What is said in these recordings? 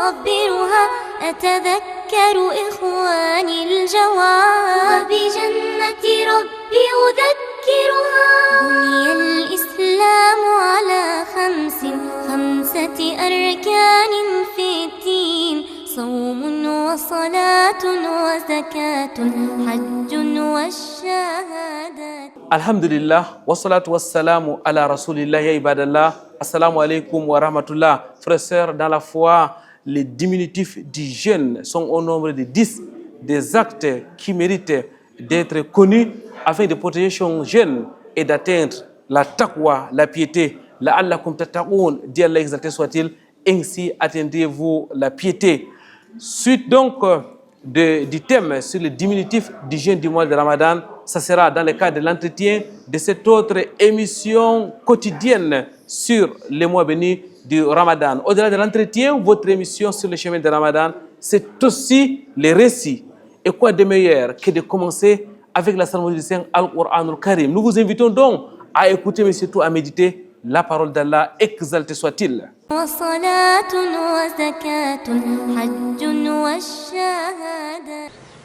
أصبرها أتذكر إخواني الجواب وبجنة ربي أذكرها. بني الإسلام على خمسة أركان في الدين: صوم وصلاة وزكاة حج والشهادات. Alhamdulillah, wassalatu wassalamu ala rasulillah, ya ibadallah. Assalamu alaikum wa rahmatullah. Frères et sœurs, dans la foi, les diminutifs du jeûne sont au nombre de 10 des actes qui méritent d'être connus afin de protéger son jeûne et d'atteindre la taqwa, la piété. La'allakum tattaqoun, dit Allah exalté soit-il, ainsi atteindrez-vous la piété. Suite donc du thème sur le diminutif du jeûne du mois de Ramadan, ça sera dans le cadre de l'entretien de cette autre émission quotidienne sur les mois bénis du Ramadan. Au-delà de l'entretien, votre émission sur le chemin de Ramadan, c'est aussi les récits. Et quoi de meilleur que de commencer avec la cérémonie du Saint Al-Qur'an al-Karim. Nous vous invitons donc à écouter, mais surtout à méditer la parole d'Allah, exalté soit-il.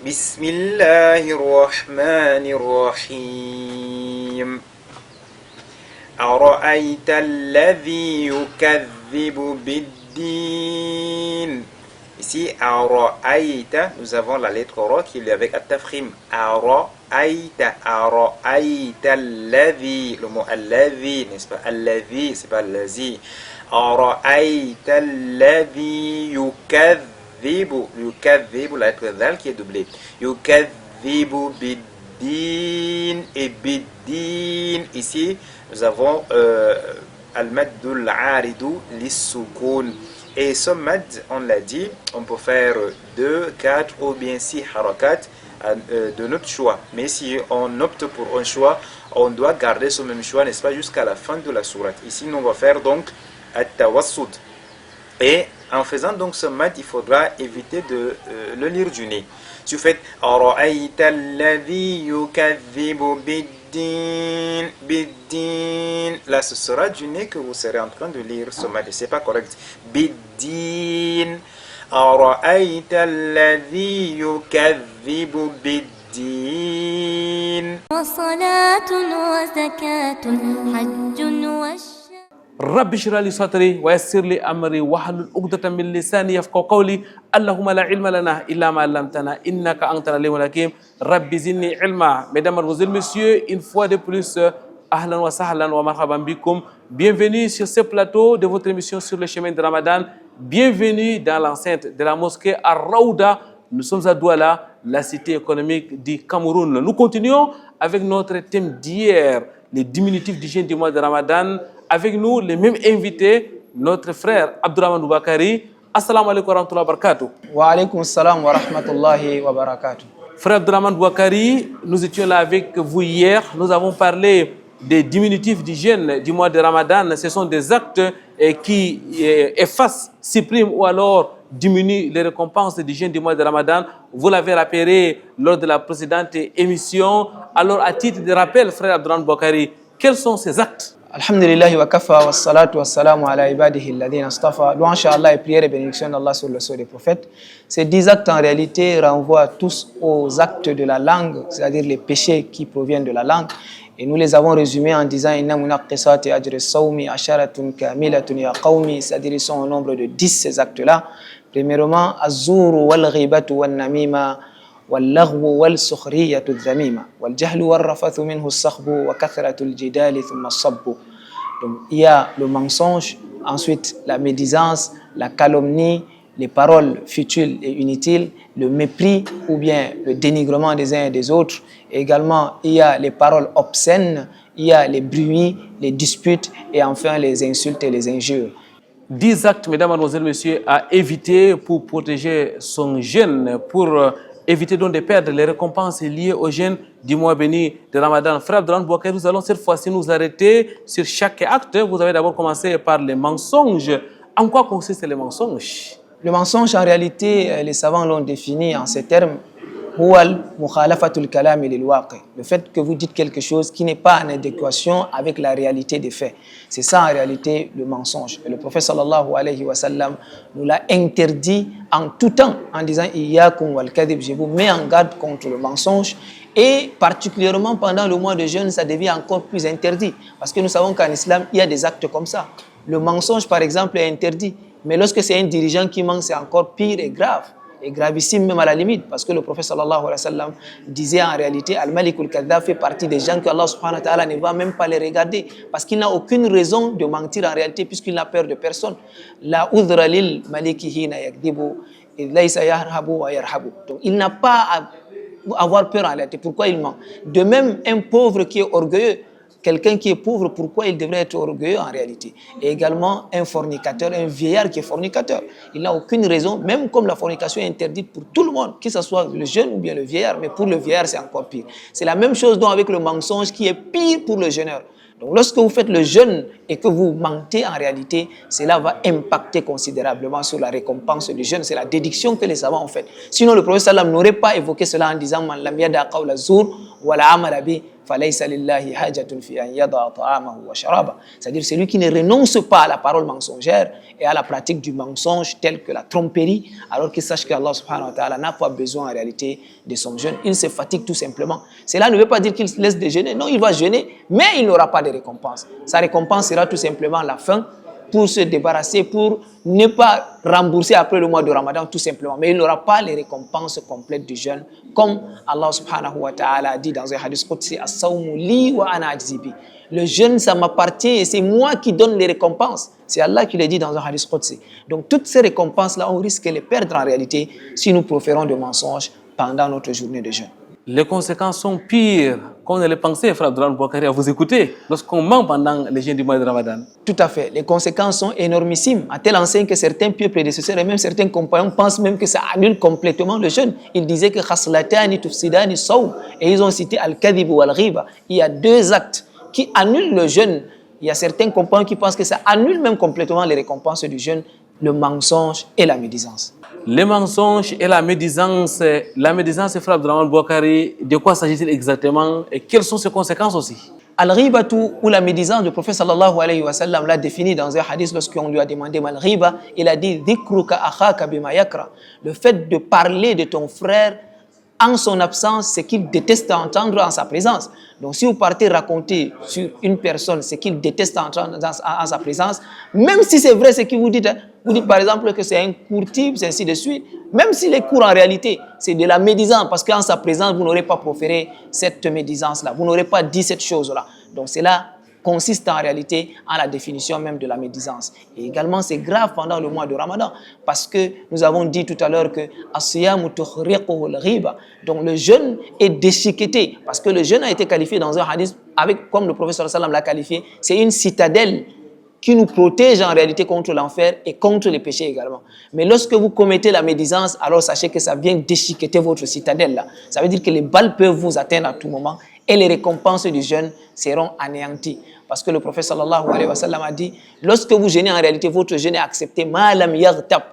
بسم الله الرحمن الرحيم أرأيت الذي يكذب بالدين. Ici, Ara'aïta, nous avons la lettre Ra qui est avec At-Tafkhim. Ara'aïta, Ara'aïta alladhi. Le mot alladhi, n'est-ce pas? Alladhi, c'est pas allazi. Ara'aïta alladhi yukadhibu. Yukadhibu, la lettre Dal qui est doublée. Yukadhibu biddin et biddin. Ici, nous avons al-maddul aridu lis-sukun. Et ce mad, on l'a dit, on peut faire 2, 4 ou bien 6 harakat de notre choix. Mais si on opte pour un choix, on doit garder ce même choix, n'est-ce pas, jusqu'à la fin de la sourate. Ici, nous on va faire donc at-tawassut. Et en faisant donc ce mad, il faudra éviter de le lire du nez. Si vous faites Ara'aïta alladhi yukadhibu biddin, biddin, là ce sera du nez que vous serez en train de lire ce mad. C'est pas correct. Biddin. Ara'aïta alladhi yukadhibu biddin. Wa salatun wa zakatun hajjun wa رب اشرح لي صدري ويسر لي امري واحلل عقدة من لساني يفقهوا قولي. اللهم لا علم لنا الا ما علمتنا انك انت العليم الحكيم. رب زدني علما. Mesdames, Mademoiselles, Messieurs, une fois de plus, ahlan wa sahlan wa marhaban bikum. Bienvenue sur ce plateau de votre émission sur le chemin de Ramadan. Bienvenue dans l'enceinte de la mosquée Ar-Raouda. Nous sommes à Douala, la cité économique du Cameroun. Nous continuons avec notre thème d'hier, les diminutifs du jeûne du mois de Ramadan. Avec nous, les mêmes invités, notre frère Abdurrahman Boubacarry. Assalamu alaikum wa rahmatullahi wa barakatuh. Wa alaikum salam wa rahmatullahi wa barakatuh. Frère Abdurrahman Boubacarry, nous étions là avec vous hier. Nous avons parlé des diminutifs du jeûne du mois de Ramadan. Ce sont des actes qui effacent, suppriment ou alors diminuent les récompenses du jeûne du mois de Ramadan. Vous l'avez rappelé lors de la précédente émission. Alors, à titre de rappel, frère Abdurrahman Boubacarry, quels sont ces actes? Alhamdulillahi wa kafa wa salatu wa salamu ala ibadihi alladhina astafa. Louange à Allah et prière et bénédiction d'Allah sur le sceau des prophètes. Ces 10 actes en réalité renvoient tous aux actes de la langue, c'est-à-dire les péchés qui proviennent de la langue. Et nous les avons résumés en disant inna munaqqisati ajri as-sawmi asharatun kamilatun ya qawmi, c'est-à-dire ils sont au nombre de 10 ces actes-là. Premièrement, az-zuru wal ghibatu wan namima واللغو والسخرية الذميمة والجهل والرفث منه الصخب وكثرة الجدال ثم الصب. Donc il y a le mensonge, ensuite la médisance, la calomnie, les paroles futiles et inutiles, le mépris ou bien le dénigrement des uns et des autres. Et également il y a les paroles obscènes, il y a les bruits, les disputes et enfin les insultes et les injures. 10 actes, mesdames, mademoiselles, messieurs, à éviter pour protéger son jeûne, pour éviter donc de perdre les récompenses liées au jeûne du mois béni de Ramadan. Frère Abdurrahman Boubacarry, nous allons cette fois-ci nous arrêter sur chaque acte. Vous avez d'abord commencé par les mensonges. En quoi consistent les mensonges? Le mensonge, en réalité, les savants l'ont défini en ces termes. Le fait que vous dites quelque chose qui n'est pas en adéquation avec la réalité des faits. C'est ça en réalité le mensonge. Et le prophète sallallahu alayhi wa sallam nous l'a interdit en tout temps en disant Iyyakum wal kadhib, je vous mets en garde contre le mensonge. Et particulièrement pendant le mois de jeûne, ça devient encore plus interdit. Parce que nous savons qu'en islam, il y a des actes comme ça. Le mensonge, par exemple, est interdit. Mais lorsque c'est un dirigeant qui ment, c'est encore pire et grave. Et gravissime même à la limite. Parce que le prophète sallallahu alayhi wa sallam disait en réalité, Al-Malikul Kadhab fait partie des gens que Allah subhanahu wa ta'ala ne va même pas les regarder. Parce qu'il n'a aucune raison de mentir en réalité puisqu'il n'a peur de personne. La udra lil maliki hina yakdibu, laysa yarhabu wa yarhabu. Donc il n'a pas à avoir peur en réalité. Pourquoi il ment? De même, un pauvre qui est orgueilleux, quelqu'un qui est pauvre, pourquoi il devrait être orgueilleux en réalité? Et également un fornicateur, un vieillard qui est fornicateur. Il n'a aucune raison, même comme la fornication est interdite pour tout le monde, que ce soit le jeune ou bien le vieillard, mais pour le vieillard c'est encore pire. C'est la même chose donc avec le mensonge qui est pire pour le jeûneur. Donc lorsque vous faites le jeûne et que vous mentez en réalité, cela va impacter considérablement sur la récompense du jeûne. C'est la déduction que les savants ont faite. Sinon le prophète sallam n'aurait pas évoqué cela en disant Man lam yada qawla zur wa la amala bi falaysa lillahi hajatun fi an yada ta'amahu wa sharaba. C'est-à-dire celui qui ne renonce pas à la parole mensongère et à la pratique du mensonge tel que la tromperie, alors qu'il sache qu'Allah subhanahu wa ta'ala n'a pas besoin en réalité de son jeûne. Il se fatigue tout simplement. Cela ne veut pas dire qu'il laisse de jeûner. Non, il va jeûner, mais il n'aura pas de récompense. Sa récompense sera tout simplement la faim pour se débarrasser, pour ne pas rembourser après le mois de Ramadan tout simplement. Mais il n'aura pas les récompenses complètes du jeûne, comme Allah subhanahu wa ta'ala a dit dans un hadith qudsi, as-sawmu li wa ana ajzi bi. Le jeûne, ça m'appartient et c'est moi qui donne les récompenses. C'est Allah qui le dit dans un hadith qudsi. Donc toutes ces récompenses-là, on risque de les perdre en réalité si nous proférons de mensonges pendant notre journée de jeûne. Les conséquences sont pires qu'on ne les pensait, frère Abdourahmane Bouakari, à vous écouter lorsqu'on ment pendant les jeûnes du mois de Ramadan. Tout à fait. Les conséquences sont énormissimes, à telle enseigne que certains pieux prédécesseurs et même certains compagnons pensent même que ça annule complètement le jeûne. Ils disaient que khaslatani tufsidani sawm, et ils ont cité al-kadhib ou al-ghiba. Il y a deux actes qui annulent le jeûne. Il y a certains compagnons qui pensent que ça annule même complètement les récompenses du jeûne, le mensonge et la médisance. Les mensonges et la médisance, frère Abdourahmane Bouakari, de quoi s'agit-il exactement et quelles sont ses conséquences aussi? Al-ghibatu ou la médisance, le prophète sallallahu alayhi wa sallam l'a défini dans un hadith lorsqu'on lui a demandé mal-ghiba, il a dit dhikruka akhaka bima yakra, le fait de parler de ton frère en son absence, ce qu'il déteste entendre en sa présence. Donc si vous partez raconter sur une personne ce qu'il déteste entendre en sa présence, même si c'est vrai ce que vous dites par exemple que c'est un court type, c'est ainsi de suite, même s'il est court en réalité, c'est de la médisance, parce qu'en sa présence, vous n'aurez pas proféré cette médisance-là, vous n'aurez pas dit cette chose-là. Donc cela consiste en réalité en la définition même de la médisance. Et également, c'est grave pendant le mois de Ramadan, parce que nous avons dit tout à l'heure que donc le jeûne est déchiqueté, parce que le jeûne a été qualifié dans un hadith, avec, comme le professeur sallam l'a qualifié, c'est une citadelle qui nous protège en réalité contre l'enfer et contre les péchés également. Mais lorsque vous commettez la médisance, alors sachez que ça vient déchiqueter votre citadelle là. Ça veut dire que les balles peuvent vous atteindre à tout moment et les récompenses du jeûne seront anéanties. Parce que le prophète sallallahu alayhi wa sallam a dit, lorsque vous jeûnez en réalité, votre jeûne est accepté, ma lam yaghtab,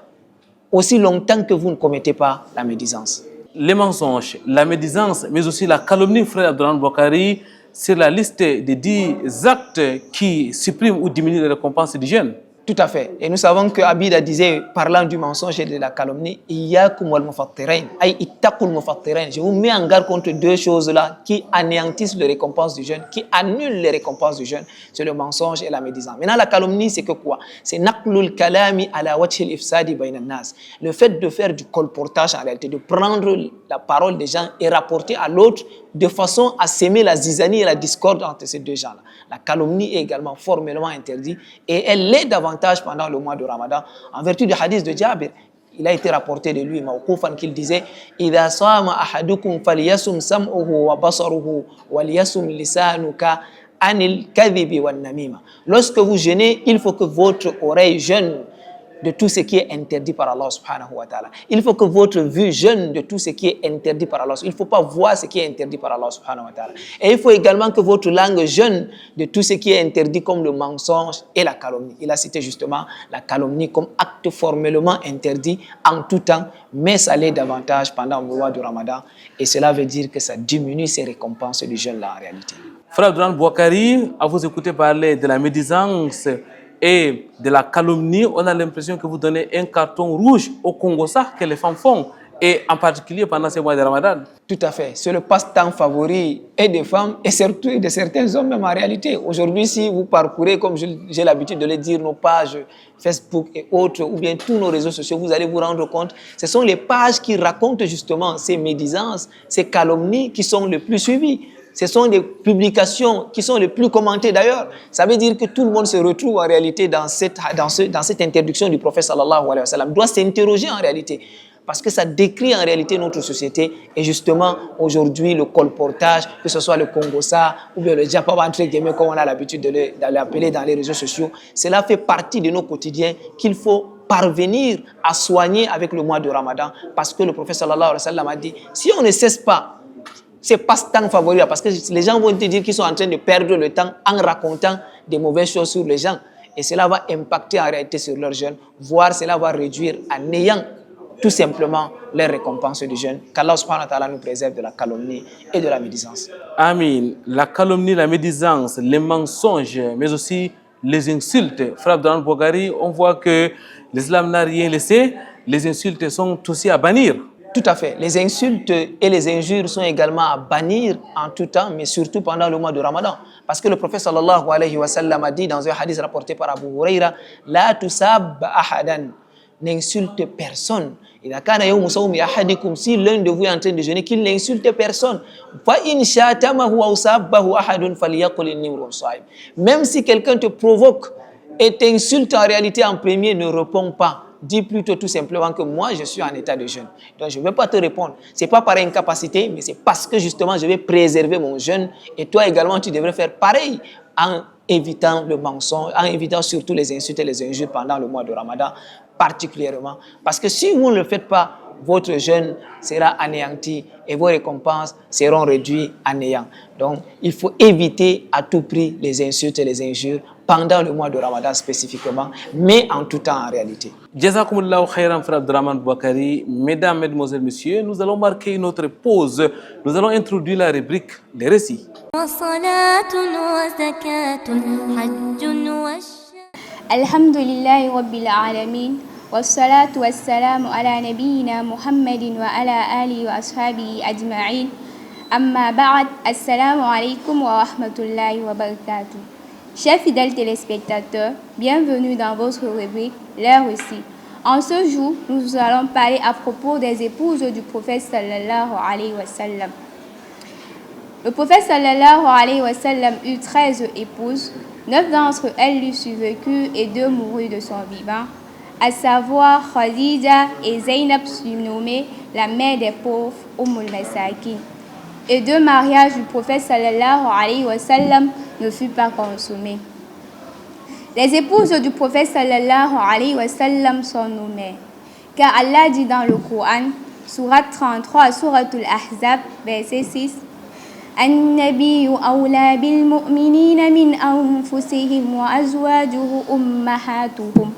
aussi longtemps que vous ne commettez pas la médisance. Les mensonges, la médisance, mais aussi la calomnie, frère Abdourahmane Bouakari, c'est la liste des 10 actes qui suppriment ou diminuent les récompenses du jeûne. Tout à fait. Et nous savons que Abida disait, parlant du mensonge et de la calomnie, Iyyakum wal mufattirain, ay ittaqul mufattirain. Je vous mets en garde contre deux choses-là qui anéantissent les récompenses du jeûne, qui annulent les récompenses du jeûne. C'est le mensonge et la médisance. Maintenant, la calomnie, c'est que quoi? C'est naqlul kalami ala wajhil ifsadi bayna nas. Le fait de faire du colportage en réalité, de prendre la parole des gens et rapporter à l'autre de façon à s'aimer la zizanie et la discorde entre ces deux gens-là. La calomnie est également formellement interdite et elle l'est davantage pendant le mois de Ramadan en vertu du hadith de Jabir. Il a été rapporté de lui, mawqufan, qu'il disait إِذَا صَامَ أَحَدُكُمْ فَلْيَسُمْ سَمْعُهُ وَبَصَرُهُ وَلْيَسُمْ لِسَانُكَ عَنِ الْكَذِبِ وَالنَّمِيمَةِ. Lorsque vous jeûnez, il faut que votre oreille jeûne, de tout ce qui est interdit par Allah subhanahu wa ta'ala. Il faut que votre vue jeûne de tout ce qui est interdit par Allah. Il ne faut pas voir ce qui est interdit par Allah subhanahu wa ta'ala. Et il faut également que votre langue jeûne de tout ce qui est interdit comme le mensonge et la calomnie. Il a cité justement la calomnie comme acte formellement interdit en tout temps, mais ça l'est davantage pendant le mois du Ramadan. Et cela veut dire que ça diminue ses récompenses du jeûne là en réalité. Frère Abdourahmane Bouakari, à vous écouter parler de la médisance et de la calomnie, on a l'impression que vous donnez un carton rouge au Congo, ça que les femmes font, et en particulier pendant ces mois de Ramadan. Tout à fait. C'est le passe-temps favori et des femmes et surtout de certains hommes même en réalité. Aujourd'hui, si vous parcourez, comme j'ai l'habitude de le dire, nos pages Facebook et autres, ou bien tous nos réseaux sociaux, vous allez vous rendre compte, ce sont les pages qui racontent justement ces médisances, ces calomnies qui sont les plus suivies. Ce sont des publications qui sont les plus commentées d'ailleurs. Ça veut dire que tout le monde se retrouve en réalité dans cette interdiction du prophète sallallahu alayhi wa sallam. Doit s'interroger en réalité. Parce que ça décrit en réalité notre société. Et justement, aujourd'hui, le colportage, que ce soit le Congossa ou bien le Japon, entre guillemets, comme on a l'habitude de l'appeler dans les réseaux sociaux, cela fait partie de nos quotidiens qu'il faut parvenir à soigner avec le mois de Ramadan. Parce que le prophète sallallahu alayhi wa sallam a dit, si on ne cesse pas ces passe-temps favoris, parce que les gens vont te dire qu'ils sont en train de perdre le temps en racontant des mauvaises choses sur les gens. Et cela va impacter en réalité sur leur jeûne, voire cela va réduire à néant tout simplement les récompenses du jeûne. Qu'Allah subhanahu wa ta'ala nous préserve de la calomnie et de la médisance. Amin. La calomnie, la médisance, les mensonges, mais aussi les insultes. Frère Abdourahmane Bouakari, on voit que l'islam n'a rien laissé. Les insultes sont aussi à bannir. Tout à fait. Les insultes et les injures sont également à bannir en tout temps, mais surtout pendant le mois de Ramadan. Parce que le prophète sallallahu alayhi wa sallam a dit dans un hadith rapporté par Abu Huraira, « La tusab ahadan » n'insulte personne. Si l'un de vous est en train de jeûner, qu'il n'insulte personne. Même si quelqu'un te provoque et t'insulte en réalité en premier, ne réponds pas. Dis plutôt tout simplement que moi, je suis en état de jeûne. Donc, je ne vais pas te répondre. Ce n'est pas par incapacité, mais c'est parce que justement, je vais préserver mon jeûne. Et toi également, tu devrais faire pareil en évitant le mensonge, en évitant surtout les insultes et les injures pendant le mois de Ramadan, particulièrement. Parce que si vous ne le faites pas, votre jeûne sera anéanti et vos récompenses seront réduites à néant. Donc, il faut éviter à tout prix les insultes et les injures pendant le mois de Ramadan spécifiquement, mais en tout temps en réalité. Jazakumullahu khairan, frère Abdourahmane Bouakari. Mesdames, mesdemoiselles, messieurs, nous allons marquer notre pause. Nous allons introduire la rubrique des récits. Alhamdulillahi Rabbil Alamin. والصلاة والسلام على نبينا محمد وعلى آله وأصحابه أجمعين أما بعد السلام عليكم ورحمة الله وبركاته. Chers fidèles téléspectateurs, bienvenue dans votre rubrique Les Récits. En ce jour, nous allons parler à propos des épouses du prophète sallallahu alayhi wa sallam. Le prophète sallallahu alayhi wa sallam eut 13 épouses, 9 d'entre elles lui survécurent et 2 moururent de son vivant, à savoir Khadija et Zainab surnommée la mère des pauvres, Masakin. Et 2 mariages du prophète sallallahu alayhi wa sallam ne furent pas consommés. Les épouses du prophète sallallahu alayhi wa sallam sont nommées, car Allah dit dans le Coran, Sourate 33, Souratul Ahzab, verset 6, النبي أولى بالمؤمنين من أنفسهم وأزواجه أمهاتهم.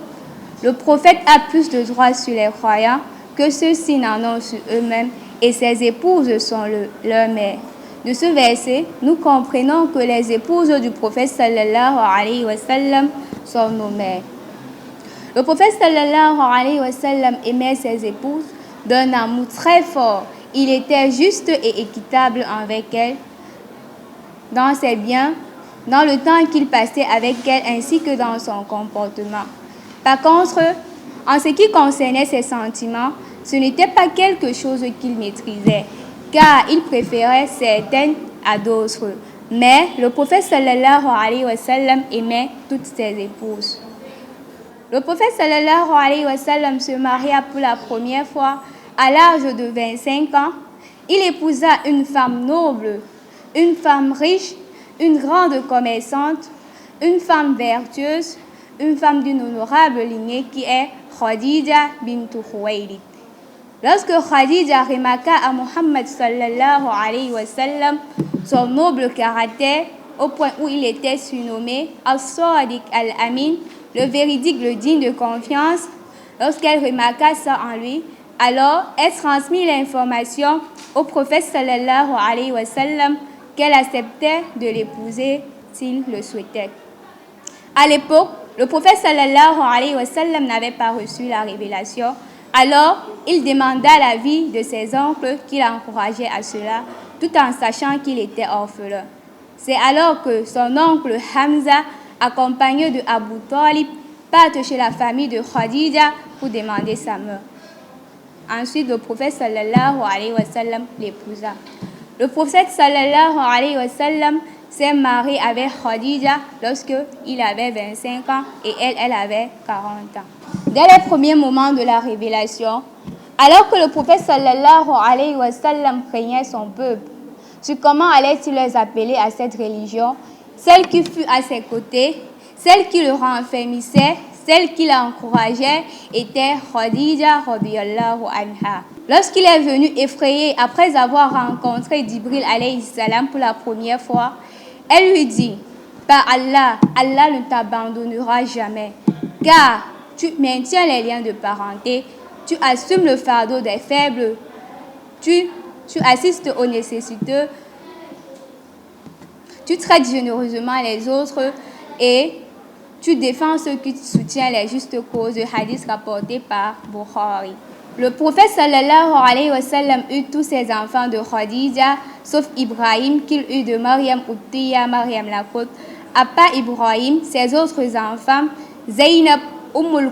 Le prophète a plus de droits sur les croyants que ceux-ci n'en ont sur eux-mêmes et ses épouses sont leurs mères. De ce verset, nous comprenons que les épouses du prophète sallallahu alayhi wa sallam sont nos mères. Le prophète sallallahu alayhi wa sallam aimait ses épouses d'un amour très fort. Il était juste et équitable avec elles dans ses biens, dans le temps qu'il passait avec elles ainsi que dans son comportement. Par contre, en ce qui concernait ses sentiments, ce n'était pas quelque chose qu'il maîtrisait, car il préférait certaines à d'autres. Mais le prophète sallallahu alayhi wa sallam aimait toutes ses épouses. Le prophète sallallahu alayhi wa sallam se maria pour la première fois à l'âge de 25 ans. Il épousa une femme noble, une femme riche, une grande commerçante, une femme vertueuse, une femme d'une honorable lignée qui est Khadija bint Khuwaylid. Lorsque Khadija remarqua à Muhammad sallallahu alayhi wa sallam son noble caractère au point où il était surnommé As-Sadiq al-Amin, le véridique, le digne de confiance, lorsqu'elle remarqua ça en lui, alors elle transmit l'information au prophète sallallahu alayhi wa sallam qu'elle acceptait de l'épouser s'il le souhaitait. À l'époque, le prophète sallallahu alayhi wa sallam n'avait pas reçu la révélation. Alors, il demanda l'avis de ses oncles qui l'encourageaient à cela, tout en sachant qu'il était orphelin. C'est alors que son oncle Hamza, accompagné de Abu Talib, part chez la famille de Khadija pour demander sa main. Ensuite, le prophète sallallahu alayhi wa sallam l'épousa. Le prophète sallallahu alayhi wa sallam s'est marié avec Khadija lorsqu'il avait 25 ans et elle avait 40 ans. Dès les premiers moments de la révélation, alors que le prophète sallallahu alayhi wa sallam craignait son peuple sur comment allait-il les appeler à cette religion, celle qui fut à ses côtés, celle qui le renfermissait, celle qui l'encourageait était Khadija radiyallahu anha. Lorsqu'il est venu effrayé après avoir rencontré Jibril alayhi salam pour la première fois, elle lui dit: par Allah, Allah ne t'abandonnera jamais, car tu maintiens les liens de parenté, tu assumes le fardeau des faibles, tu assistes aux nécessiteux, tu traites généreusement les autres et tu défends ceux qui soutiennent les justes causes. Hadith rapporté par Bukhari. Le prophète sallallahu alayhi wa sallam eut tous ses enfants de Khadija, sauf Ibrahim qu'il eut de Maryam Uttiya, Maryam la côte. À part Ibrahim, ses autres enfants, Zaynab,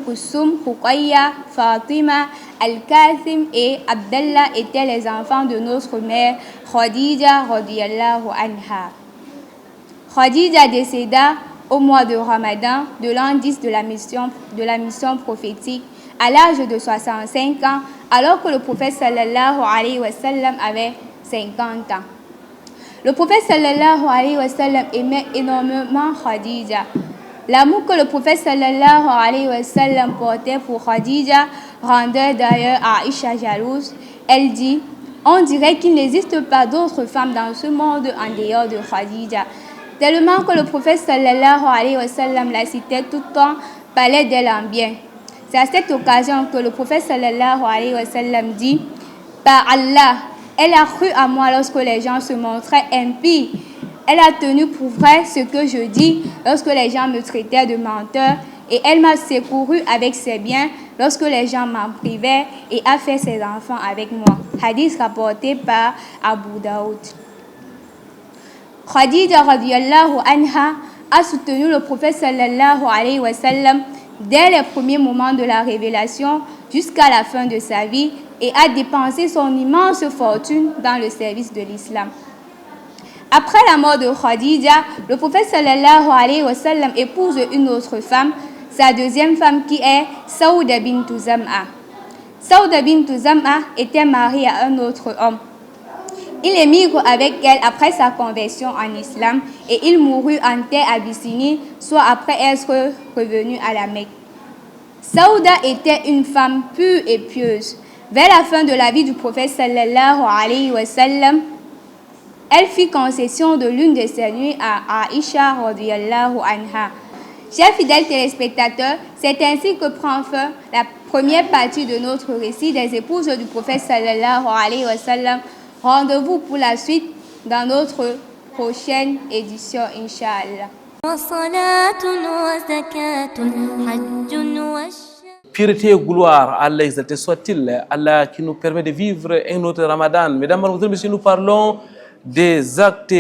Kulsum, Ruqayya, Fatima, Al-Qasim et Abdallah étaient les enfants de notre mère Khadija radiyallahu anha. Khadija décéda au mois de Ramadan de l'an 10 de la mission prophétique à l'âge de 65 ans, alors que le prophète sallallahu alayhi wa sallam avait 50 ans. Le prophète sallallahu alayhi wa sallam aimait énormément Khadija. L'amour que le prophète sallallahu alayhi wa sallam portait pour Khadija rendait d'ailleurs Aïcha jalouse. Elle dit: on dirait qu'il n'existe pas d'autres femmes dans ce monde en dehors de Khadija. Tellement que le prophète sallallahu alayhi wa sallam la citait tout le temps, parlait d'elle en bien. C'est à cette occasion que le prophète sallallahu alayhi wa sallam dit: par Allah, elle a cru à moi lorsque les gens se montraient impies. Elle a tenu pour vrai ce que je dis lorsque les gens me traitaient de menteur, et elle m'a secouru avec ses biens lorsque les gens m'en privaient, et a fait ses enfants avec moi. Hadith rapporté par Abu Daoud. Khadija radiyallahu anha a soutenu le prophète sallallahu alayhi wa sallam dès les premiers moments de la révélation jusqu'à la fin de sa vie et a dépensé son immense fortune dans le service de l'islam. Après la mort de Khadija, le prophète sallallahu alayhi wa sallam épouse une autre femme, sa deuxième femme qui est Saouda bint Zam'a. Saouda bint Zam'a était mariée à un autre homme. Il émigre avec elle après sa conversion en islam et il mourut en terre Abyssinie, soit après être revenu à la Mecque. Saouda était une femme pure et pieuse. Vers la fin de la vie du prophète sallallahu alayhi wa sallam, elle fit concession de l'une de ses nuits à Aïcha radiyallahu anha. Chers fidèles téléspectateurs, c'est ainsi que prend fin la première partie de notre récit des épouses du prophète sallallahu alayhi wa sallam. Rendez-vous pour la suite dans notre prochaine édition, Inch'Allah. Pureté et gloire, Allah exalté soit-il, Allah qui nous permet de vivre un autre Ramadan. Mesdames, Messieurs, nous parlons des actes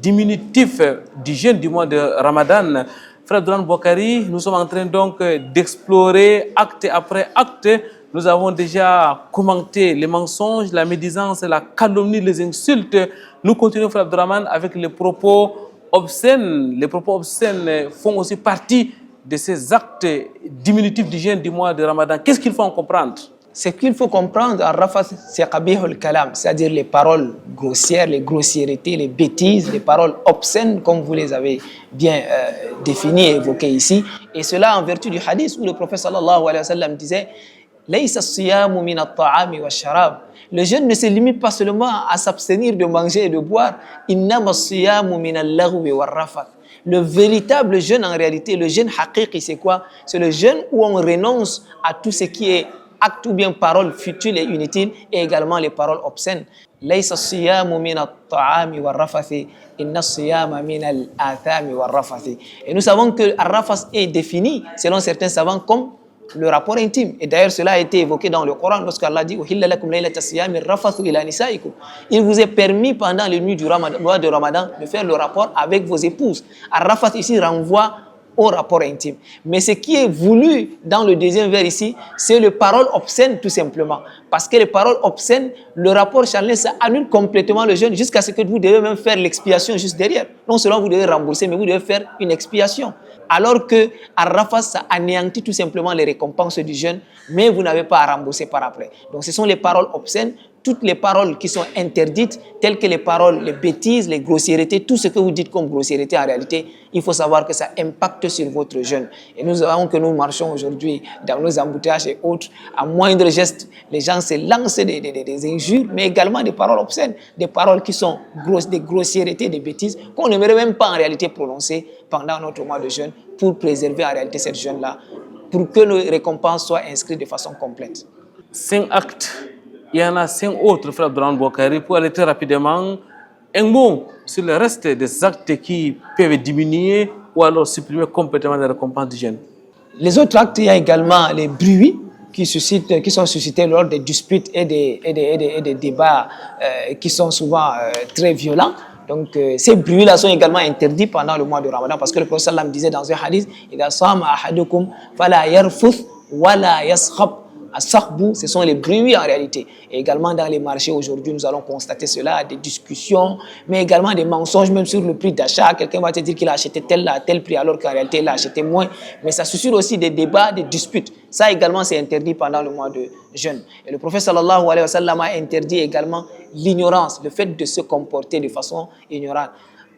diminutifs du jeûne du mois de Ramadan. Frère Abdourahman Boukari, nous sommes en train donc d'explorer acte après acte. Nous avons déjà commenté les mensonges, la médisance, la calomnie, les insultes. Nous continuons, Frère Abdourahman, avec les propos obscènes. Les propos obscènes font aussi partie de ces actes diminutifs du jeûne du mois de Ramadan. Qu'est-ce qu'il faut en comprendre? Ce qu'il faut comprendre en rafath, c'est qabihul kalam, c'est-à-dire les paroles grossières, les grossièretés, les bêtises, les paroles obscènes, comme vous les avez bien définies et évoquées ici. Et cela en vertu du hadith où le prophète sallallahu alayhi wa sallam disait Laysa as-siyamu min at-ta'ami wash-sharab. Le jeûne ne se limite pas seulement à s'abstenir de manger et de boire. Innama as-siyamu min al-laghwi war-rafath. Le véritable jeûne en réalité, le jeûne haqiqi, c'est quoi? C'est le jeûne où on renonce à tout ce qui est acte ou bien paroles futiles et inutiles et également les paroles obscènes. Laysa as-siyamu min at-ta'ami war-rafathi, inna as-siyama min al-athami war-rafathi. Et nous savons que ar-rafath est défini selon certains savants comme le rapport intime. Et d'ailleurs, cela a été évoqué dans le Coran lorsqu'Allah dit il vous est permis pendant les nuits du mois de Ramadan de faire le rapport avec vos épouses. Ar-Rafath ici renvoie au rapport intime. Mais ce qui est voulu dans le deuxième vers ici, c'est les paroles obscènes tout simplement. Parce que les paroles obscènes, le rapport charnel, ça annule complètement le jeûne jusqu'à ce que vous devez même faire l'expiation juste derrière. Non seulement vous devez rembourser, mais vous devez faire une expiation. Alors que Ar-Rafath, ça anéantit tout simplement les récompenses du jeûne, mais vous n'avez pas à rembourser par après. Donc ce sont les paroles obscènes, toutes les paroles qui sont interdites, telles que les paroles, les bêtises, les grossièretés, tout ce que vous dites comme grossièreté en réalité, il faut savoir que ça impacte sur votre jeûne. Et nous savons que nous marchons aujourd'hui dans nos embouteillages et autres, à moindre geste, les gens se lancent des injures, mais également des paroles obscènes, des paroles qui sont grosses, des grossièretés, des bêtises, qu'on n'aimerait même pas en réalité prononcer pendant notre mois de jeûne, pour préserver en réalité cette jeûne-là, pour que nos récompenses soient inscrites de façon complète. 5 actes. Il y en a 5 autres, frère Abdourahmane Bouakari, pour aller très rapidement. Un mot sur le reste des actes qui peuvent diminuer ou alors supprimer complètement les récompenses du jeûne. Les autres actes, il y a également les bruits qui sont suscités lors des disputes et des débats qui sont souvent très violents. Donc ces bruits-là sont également interdits pendant le mois de Ramadan parce que le prophète sallam disait dans un hadith إِذَا صَامَ أَحَدُكُمْ فَلَا يَرْفُثْ وَلَا يَصْخَبْ. As-sakhbou, ce sont les bruits en réalité. Et également dans les marchés aujourd'hui, nous allons constater cela, des discussions, mais également des mensonges même sur le prix d'achat. Quelqu'un va te dire qu'il a acheté tel à tel prix alors qu'en réalité il a acheté moins. Mais ça suscite aussi des débats, des disputes. Ça également c'est interdit pendant le mois de jeûne. Et le prophète sallallahu alayhi wa sallam a interdit également l'ignorance, le fait de se comporter de façon ignorante.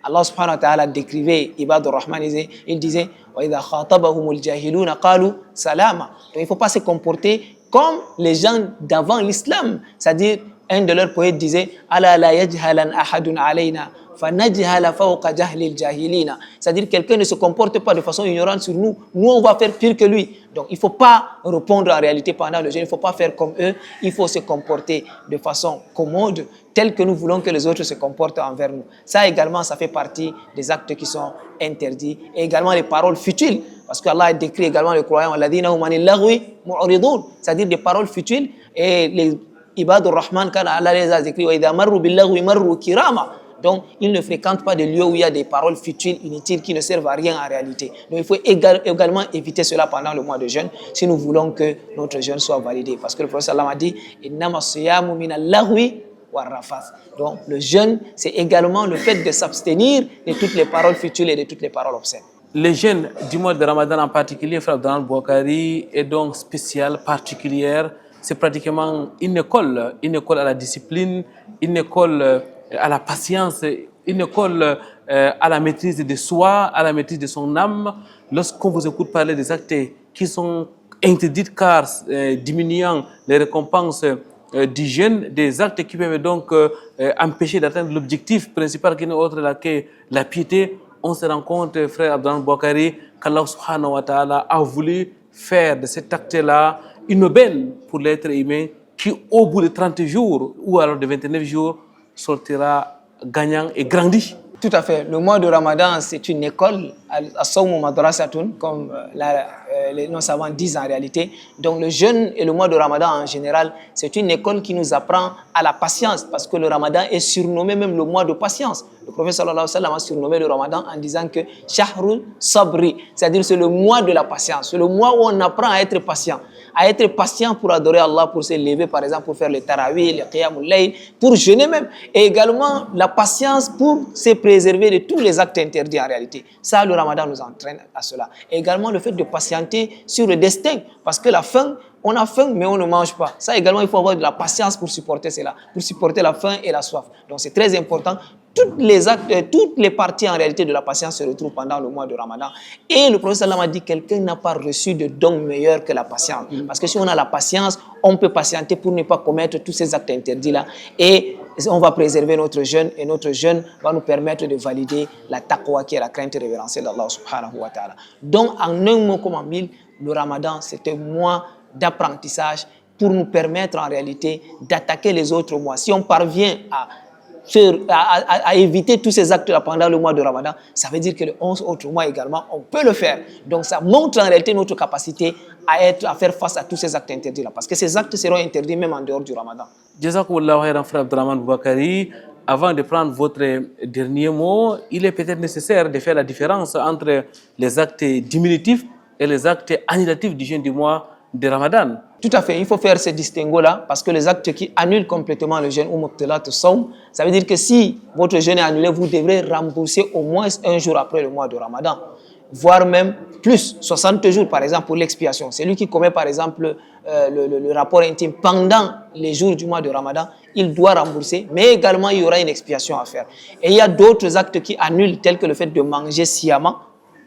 Allah subhanahu wa ta'ala décrivait Ibadur Rahman, il disait وَإِذَا خَاطَبَهُمُ الْجَاهِلُونَ قَالُوا سَلَامًا. Donc il ne faut pas se comporter comme les gens d'avant l'islam. C'est-à-dire, un de leurs poètes disait Ala la yajhalan ahadun alayna fanajhala fawqa jahlil jahilina. C'est-à-dire, quelqu'un ne se comporte pas de façon ignorante sur nous. Nous, on va faire pire que lui. Donc, il ne faut pas répondre en réalité pendant le jeûne. Il ne faut pas faire comme eux. Il faut se comporter de façon commode, tel que nous voulons que les autres se comportent envers nous. Ça également, ça fait partie des actes qui sont interdits. Et également les paroles futiles. Parce qu'Allah a décrit également les croyants, c'est-à-dire des paroles futiles. Et les Ibadur Rahman, quand Allah les a décrits, donc ils ne fréquentent pas des lieux où il y a des paroles futiles, inutiles, qui ne servent à rien en réalité. Donc il faut également éviter cela pendant le mois de jeûne, si nous voulons que notre jeûne soit validé. Parce que le prophète sallam a dit, donc le jeûne, c'est également le fait de s'abstenir de toutes les paroles futiles et de toutes les paroles obscènes. Les jeunes du mois de Ramadan en particulier, frère Abdourahmane Bouakari, est donc spéciale, particulière. C'est pratiquement une école à la discipline, une école à la patience, une école à la maîtrise de soi, à la maîtrise de son âme. Lorsqu'on vous écoute parler des actes qui sont interdits car diminuant les récompenses du jeûne, des actes qui peuvent donc empêcher d'atteindre l'objectif principal qui n'est autre que la piété, on se rend compte, frère Abdourahmane Bouakari, qu'Allah subhanahu wa ta'ala a voulu faire de cet acte-là une aubaine pour l'être humain qui, au bout de 30 jours ou alors de 29 jours, sortira gagnant et grandi. Tout à fait. Le mois de Ramadan, c'est une école, as-sawmu madrasatun, comme les non-savants disent en réalité. Donc le jeûne et le mois de Ramadan en général, c'est une école qui nous apprend à la patience, parce que le Ramadan est surnommé même le mois de patience. Le prophète sallallahu alayhi wa sallam a surnommé le Ramadan en disant que Shahrul Sabri, c'est-à-dire c'est le mois de la patience, c'est le mois où on apprend à être patient pour adorer Allah, pour se lever par exemple, pour faire le tarawih, le qiyamul layl, pour jeûner même, et également la patience pour se préserver de tous les actes interdits en réalité. Ça, le Ramadan nous entraîne à cela. Et également le fait de patienter patienter sur le destin. Parce que la faim, on a faim, mais on ne mange pas. Ça également, il faut avoir de la patience pour supporter cela, pour supporter la faim et la soif. Donc c'est très important. Toutes les parties en réalité de la patience se retrouvent pendant le mois de Ramadan. Et le prophète sallam a dit, quelqu'un n'a pas reçu de don meilleur que la patience. Parce que si on a la patience, on peut patienter pour ne pas commettre tous ces actes interdits-là. Et on va préserver notre jeûne, et notre jeûne va nous permettre de valider la taqwa, qui est la crainte révérentielle d'Allah subhanahu wa ta'ala. Donc en un mot comme en mille, le Ramadan, c'est un mois d'apprentissage pour nous permettre en réalité d'attaquer les autres mois. Si on parvient à éviter tous ces actes-là pendant le mois de Ramadan, ça veut dire que les 11 autres mois également, on peut le faire. Donc ça montre en réalité notre capacité à faire face à tous ces actes interdits-là. Parce que ces actes seront interdits même en dehors du Ramadan. Jazakumullahu khairan, frère Abdraman Boubacarry. Avant de prendre votre dernier mot, il est peut-être nécessaire de faire la différence entre les actes diminutifs et les actes annulatifs du jeûne du mois de Ramadan. Tout à fait, il faut faire ce distinguo-là parce que les actes qui annulent complètement le jeûne ou mubtilat as-sawm, ça veut dire que si votre jeûne est annulé, vous devrez rembourser au moins un jour après le mois de Ramadan, voire même plus, 60 jours par exemple pour l'expiation. Celui qui commet par exemple le rapport intime pendant les jours du mois de Ramadan, il doit rembourser, mais également il y aura une expiation à faire. Et il y a d'autres actes qui annulent, tels que le fait de manger sciemment,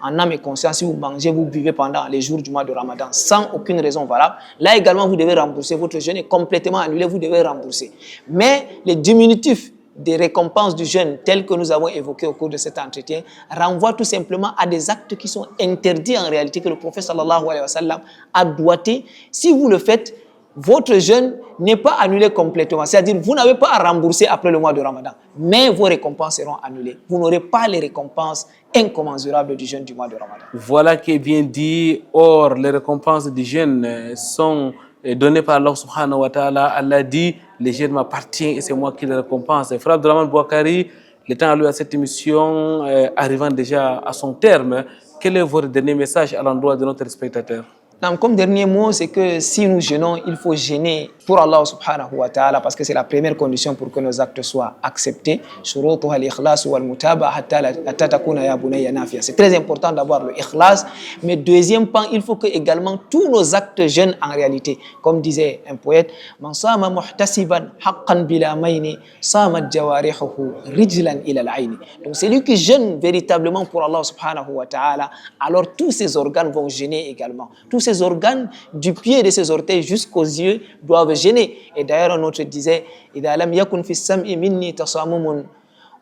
en âme et conscience. Si vous mangez, vous buvez pendant les jours du mois de Ramadan sans aucune raison valable, là également vous devez rembourser. Votre jeûne est complètement annulé, vous devez rembourser. Mais les diminutifs des récompenses du jeûne tels que nous avons évoqués au cours de cet entretien renvoient tout simplement à des actes qui sont interdits en réalité, que le prophète sallallahu alayhi wa sallam a doigté. Si vous le faites, votre jeûne n'est pas annulé complètement. C'est-à-dire vous n'avez pas à rembourser après le mois de Ramadan, mais vos récompenses seront annulées. Vous n'aurez pas les récompenses incommensurables du jeûne du mois de Ramadan. Voilà qui est bien dit. Or, les récompenses du jeûne sont données par Allah subhanahu wa ta'ala. Allah dit, le jeûne m'appartient et c'est moi qui les récompense. Frère Abdraman Boubacarry, le temps alloué à cette émission arrivant déjà à son terme, quel est votre dernier message à l'endroit de notre spectateur? Comme dernier mot, c'est que si nous jeûnons, il faut jeûner pour Allah subhanahu wa ta'ala parce que c'est la première condition pour que nos actes soient acceptés. C'est très important d'avoir le ikhlas, mais deuxième point, il faut que également tous nos actes jeûnent en réalité. Comme disait un poète, Man sama muhtasiban haqqan bila mayni samat jawarihuhu rijlan ila al-ayni. Donc celui qui jeûne véritablement pour Allah subhanahu wa ta'ala, alors tous ses organes vont jeûner également. Tous ses organes, du pied de ses orteils jusqu'aux yeux, doivent gêner. Et d'ailleurs, un autre disait, إذا لم يكن في السمع مني تصامم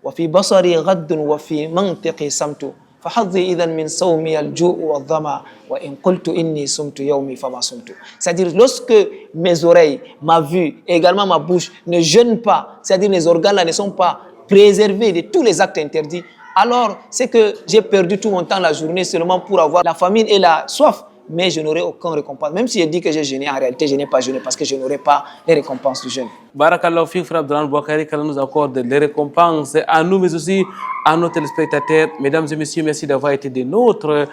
وفي بصري غض وفي منطقي صمت فحظي إذا من صومي الجوع والظمأ وإن قلت إني صمت يومي فما صمت. C'est-à-dire, lorsque mes oreilles, ma vue et également ma bouche ne jeûnent pas, c'est-à-dire les organes là ne sont pas préservés de tous les actes interdits, alors c'est que j'ai perdu tout mon temps la journée seulement pour avoir la famine et la soif, mais je n'aurai aucune récompense. Même si je dis que j'ai jeûné, en réalité, je n'ai pas jeûné parce que je n'aurai pas les récompenses du jeûne. Barakallahu fik, frère Abdraman Boubacarry, qu'Allah nous accorde les récompenses à nous, mais aussi à nos téléspectateurs. Mesdames et messieurs, merci d'avoir été des nôtres.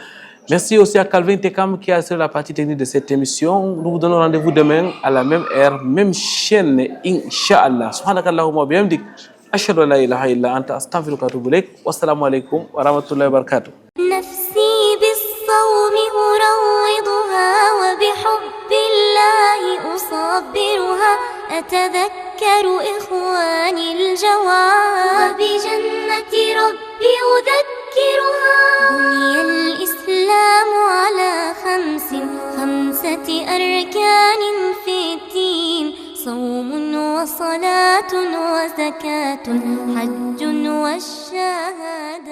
Merci aussi à Calvin Tekam qui a assuré la partie technique de cette émission. Nous vous donnons rendez-vous demain à la même heure, même chaîne, Inch'Allah. Subhanakallahumma wa bihamdik. Ashhadu an la ilaha illa anta astaghfiruka wa atubu ilaik. Wassalamu alaikum wa rahmatullahi wa barakatuh. نفسي بالصوم أروضها وبحب الله أصبرها أتذكر إخواني الجواب وبجنة ربي أذكرها بني الإسلام على خمسة أركان في الدين صوم وصلاة وزكاة حج والشهادات